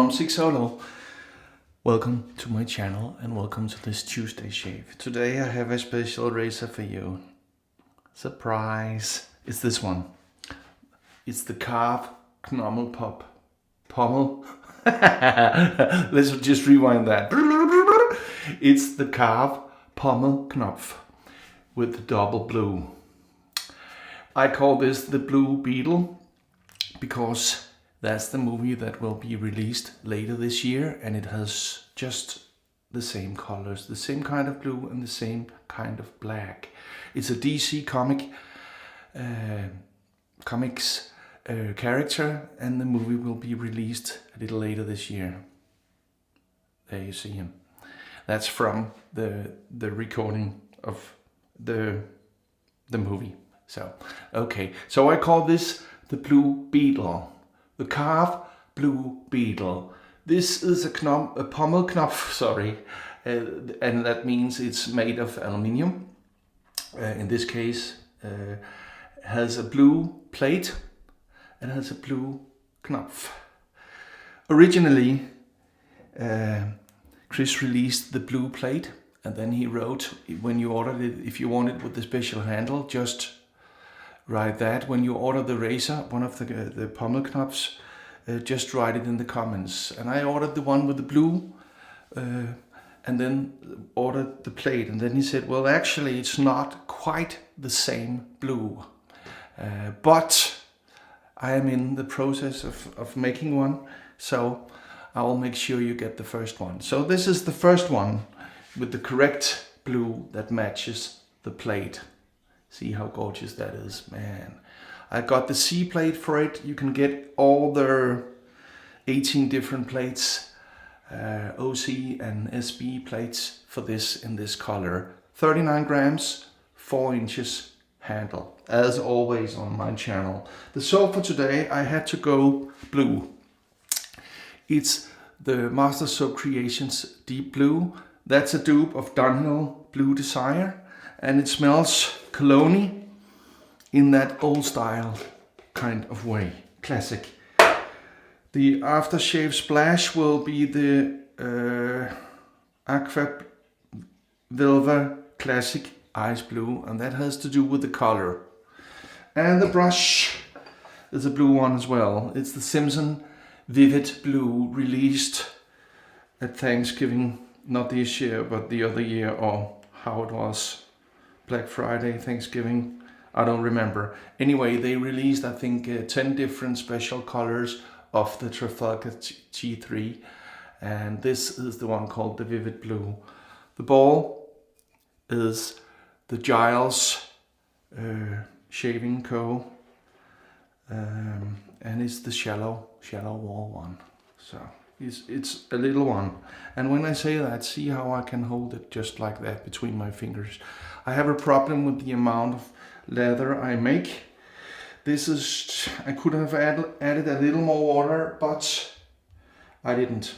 from Sigsolo. Welcome to my channel and welcome to this Tuesday shave. Today I have a special razor for you. Surprise! It's this one. It's the Karve Knopt Pommel. Let's just rewind that. It's the Karve Pommel Knopf with the double blue. I call this the Blue Beetle because that's the movie that will be released later this year, and it has just the same colors, the same kind of blue and the same kind of black. It's a DC comics character, and the movie will be released a little later this year. There you see him. That's from the recording of the movie. So, okay. So I call this the Blue Beetle. The Karve Blue Beetle. This is a pommel knopf, sorry, and that means it's made of aluminium. In this case, has a blue plate and has a blue knopf. Originally, Chris released the blue plate, and then he wrote, when you ordered it, if you want it with the special handle, just write that. When you order the razor, one of the pommel knopfs, just write it in the comments. And I ordered the one with the blue, and then ordered the plate. And then he said, well, actually, it's not quite the same blue. But I am in the process of making one, so I will make sure you get the first one. So this is the first one with the correct blue that matches the plate. See how gorgeous that is, man. I got the C plate for it. You can get all the 18 different plates, OC and SB plates for this in this color. 39 grams, 4 inches handle, as always on my channel. The soap for today, I had to go blue. It's the Master Soap Creations Deep Blue. That's a dupe of Dunhill Blue Desire, and it smells cologne in that old style kind of way, classic. The aftershave splash will be the Aqua Velva Classic Ice Blue, and that has to do with the color. And the brush is a blue one as well. It's the Simpson Vivid Blue, released at Thanksgiving, not this year, but the other year, or how it was, Black Friday, Thanksgiving, I don't remember. Anyway, they released, I think, 10 different special colors of the Trafalgar T3, and this is the one called the Vivid Blue. The ball is the Giles Shaving Co. And it's the shallow wall one. So it's a little one. And when I say that, see how I can hold it just like that between my fingers. I have a problem with the amount of leather I make. This is, I could have added a little more water, but I didn't,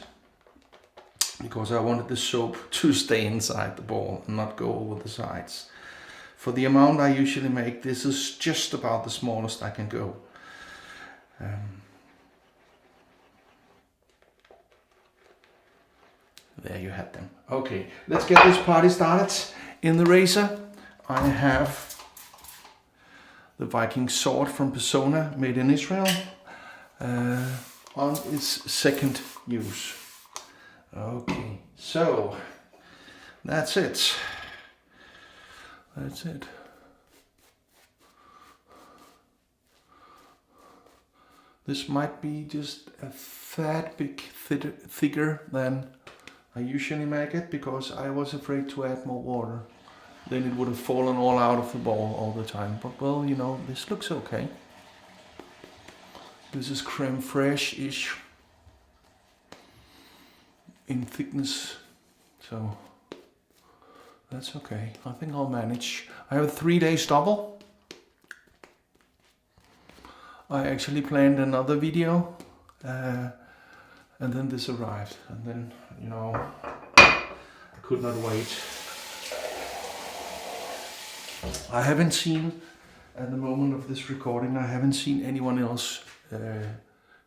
because I wanted the soap to stay inside the ball and not go over the sides. For the amount I usually make, this is just about the smallest I can go. There you have them. Okay, let's get this party started. In the razor, I have the Viking sword from Personna, made in Israel, on its second use. Okay, so that's it. That's it. This might be just a fat bit thicker than I usually make it, because I was afraid to add more water. Then it would have fallen all out of the ball all the time. But well, you know, this looks okay. This is creme fraiche-ish in thickness, so that's okay. I think I'll manage. I have a 3-day stubble. I actually planned another video, and then this arrived, and then, you know, I could not wait. I haven't seen, at the moment of this recording, I haven't seen anyone else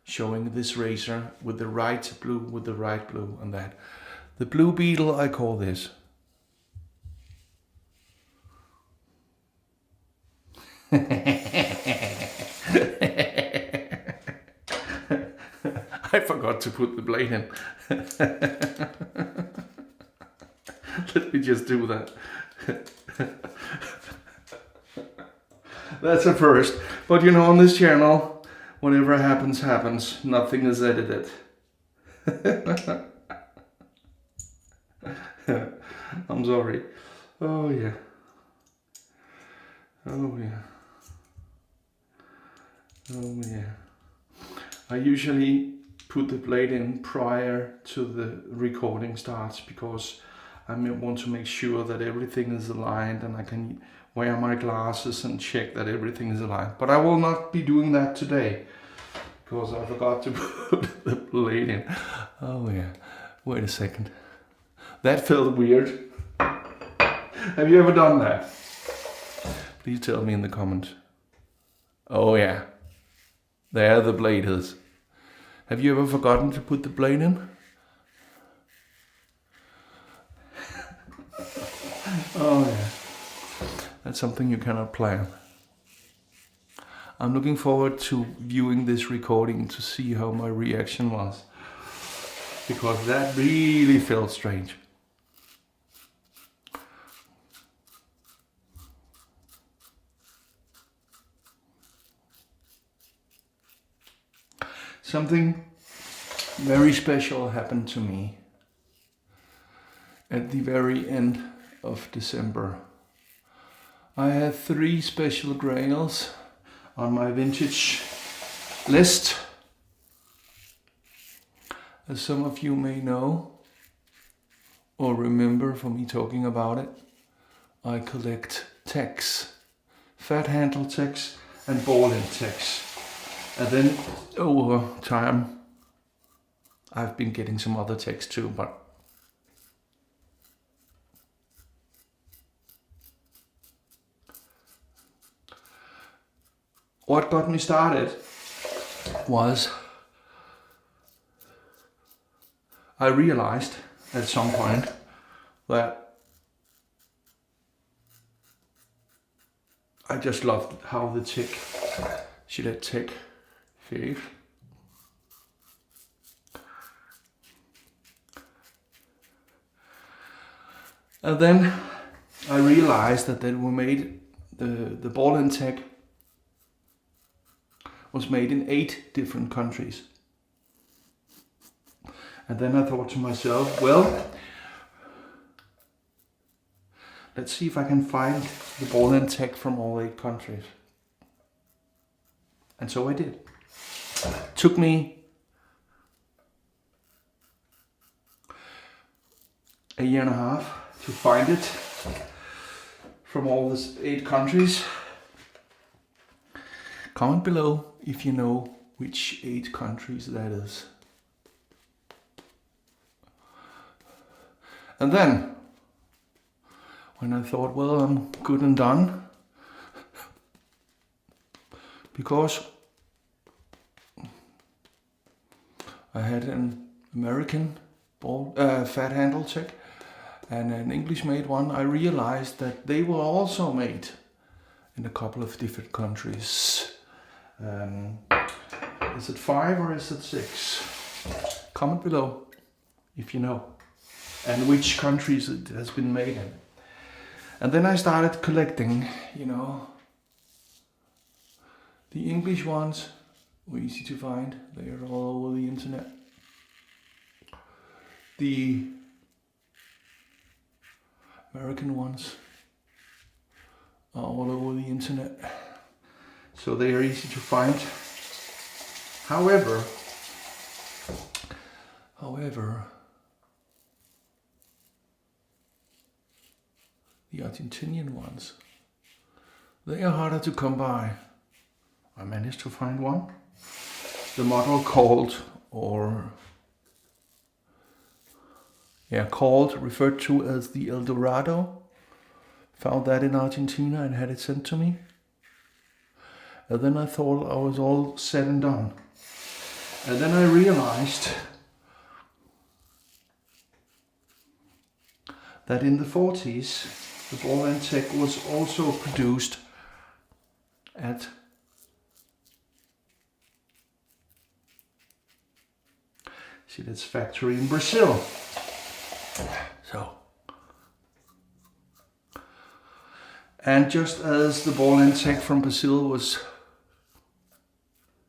showing this razor with the right blue and that. The blue Beetle, I call this. I forgot to put the blade in. Let me just do that. That's a first. But you know, on this channel, whatever happens, happens. Nothing is edited. I'm sorry. Oh yeah. Oh yeah. Oh yeah. I usually put the blade in prior to the recording starts because I want to make sure that everything is aligned and I can wear my glasses and check that everything is aligned. But I will not be doing that today because I forgot to put the blade in. Oh yeah. Wait a second. That felt weird. Have you ever done that? Please tell me in the comments. Oh yeah. There the blade is. Have you ever forgotten to put the blade in? Oh yeah. That's something you cannot plan. I'm looking forward to viewing this recording to see how my reaction was. Because that really felt strange. Something very special happened to me at the very end of December. I had 3 special grails on my vintage list. As some of you may know or remember from me talking about it, I collect techs, fat handle techs and ball end techs. And then over time, I've been getting some other techs too, but what got me started was I realized at some point that I just loved how the tick, Gillette tick, fade. And then I realized that they were made, the ball and tech was made in 8 different countries. And then I thought to myself, well, let's see if I can find the ball and tech from all 8 countries. And so I did. Took me a year and a half to find it from all these 8 countries. Comment below if you know which 8 countries that is. And then, when I thought, well, I'm good and done, because I had an American fat handle tech and an English made one, I realized that they were also made in a couple of different countries. Is it 5 or is it 6? Comment below if you know, and which countries it has been made in. And then I started collecting, you know. The English ones were easy to find, they are all over the internet. The American ones are all over the internet, so they are easy to find. However, the Argentinian ones, they are harder to come by. I managed to find one. The model called, referred to as the El Dorado. Found that in Argentina and had it sent to me. And then I thought I was all said and done. And then I realized that in the 40s, the ball and tech was also produced at its factory in Brazil. So, and just as the ball and tech from Brazil was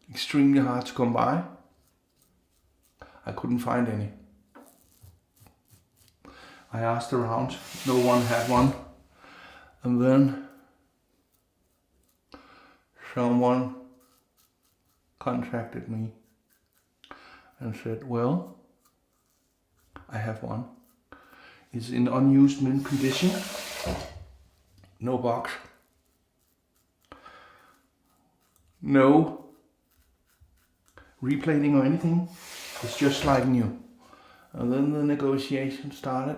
extremely hard to come by, I couldn't find any. I asked around, no one had one. And then someone contacted me and said, well, I have one. It's in unused mint condition. No box. No replating or anything. It's just like new. And then the negotiation started.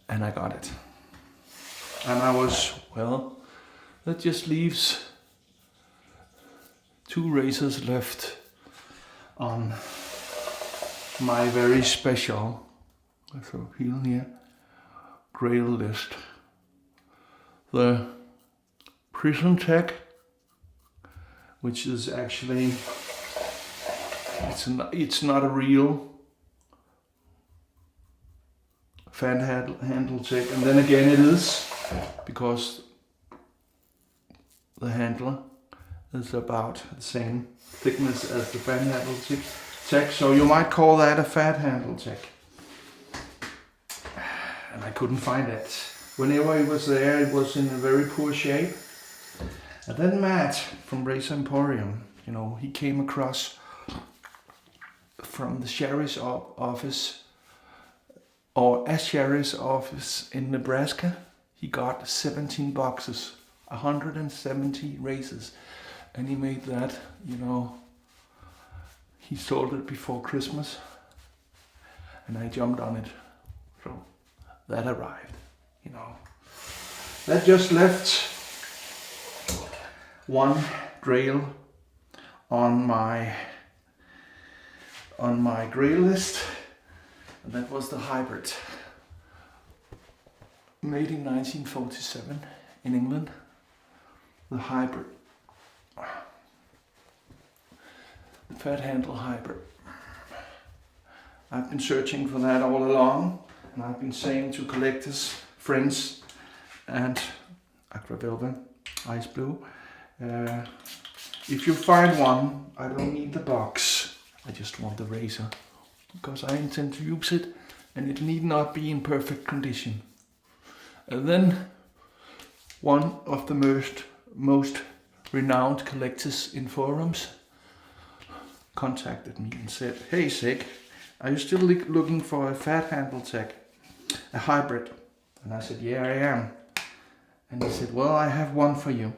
And I got it. And I was, well, that just leaves 2 razors left on my very special, so peel here, grail list. The Prison Tech, which is actually, it's not a real fan handle tech, and then again it is, because the handle is about the same thickness as the fan handle tech, so you might call that a fat handle tech. And I couldn't find it. Whenever it was there, it was in a very poor shape. And then Matt from Razor Emporium, you know, he came across from the sheriff's office, or a sheriff's office in Nebraska. He got 17 boxes, 170 razors, and he made that, you know, he sold it before Christmas, and I jumped on it. So that arrived, you know. That just left one grail on my grail list, and that was the hybrid, made in 1947 in England. The hybrid, the fat handle hybrid. I've been searching for that all along, and I've been saying to collectors, friends, and Aqua Velva, Ice Blue, if you find one, I don't need the box, I just want the razor, because I intend to use it, and it need not be in perfect condition. And then one of the most renowned collectors in forums contacted me and said, hey Sig, are you still looking for a fat handle tech, a hybrid? And I said, yeah, I am. And he said, well, I have one for you.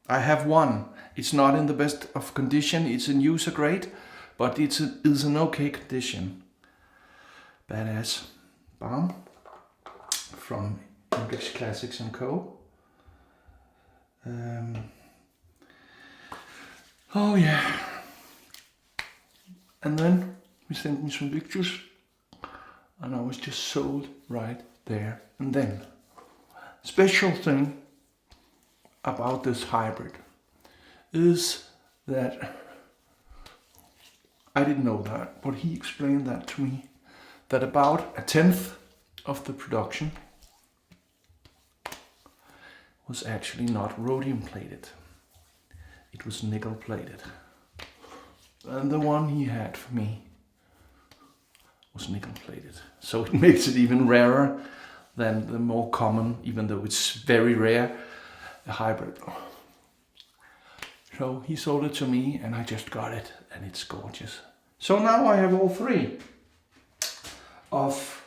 I have one. It's not in the best of condition, it's in user grade, but it's an okay condition. Badass Balm from Hendrix Classics & Co. Oh yeah. And then he sent me some pictures, and I was just sold right there and then. Special thing about this hybrid is that I didn't know that, but he explained that to me, that about 1/10 of the production was actually not rhodium plated. It was nickel plated. And the one he had for me was nickel plated. So it makes it even rarer than the more common, even though it's very rare, a hybrid. So he sold it to me and I just got it, and it's gorgeous. So now I have all 3 of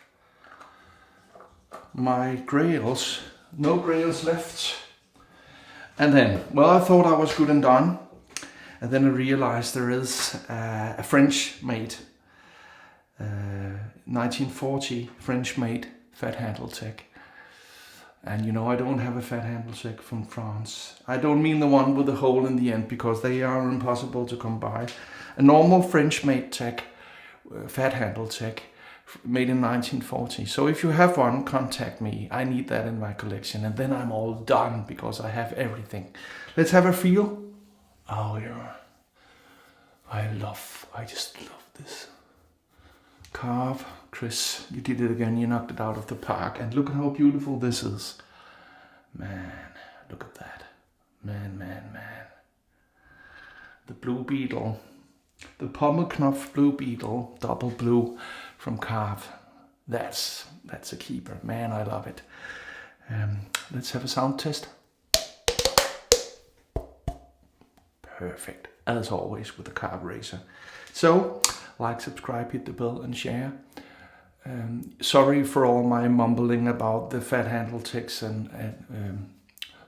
my grails. No grails left. And then, well, I thought I was good and done. And then I realized there is a French-made, 1940 French-made fat handle tech. And you know, I don't have a fat handle tech from France. I don't mean the one with the hole in the end, because they are impossible to come by. A normal French-made tech, fat handle tech, made in 1940. So if you have one, contact me. I need that in my collection, and then I'm all done because I have everything. Let's have a feel. Oh yeah, I just love this. Karve, Chris, you did it again. You knocked it out of the park, and look at how beautiful this is. Man, look at that. Man. The blue beetle. The Pommel Knopt blue beetle, double blue from Karve. That's a keeper. Man, I love it. Let's have a sound test. Perfect, as always with the Karve razor. So, like, subscribe, hit the bell, and share. Sorry for all my mumbling about the fat handle ticks and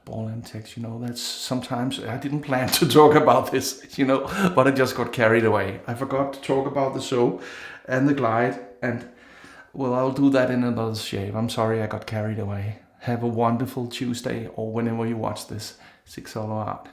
ball end ticks. You know, that's sometimes I didn't plan to talk about this, you know, but I just got carried away. I forgot to talk about the sew and the glide, and well, I'll do that in another shave. I'm sorry I got carried away. Have a wonderful Tuesday, or whenever you watch this. Sigsolo out.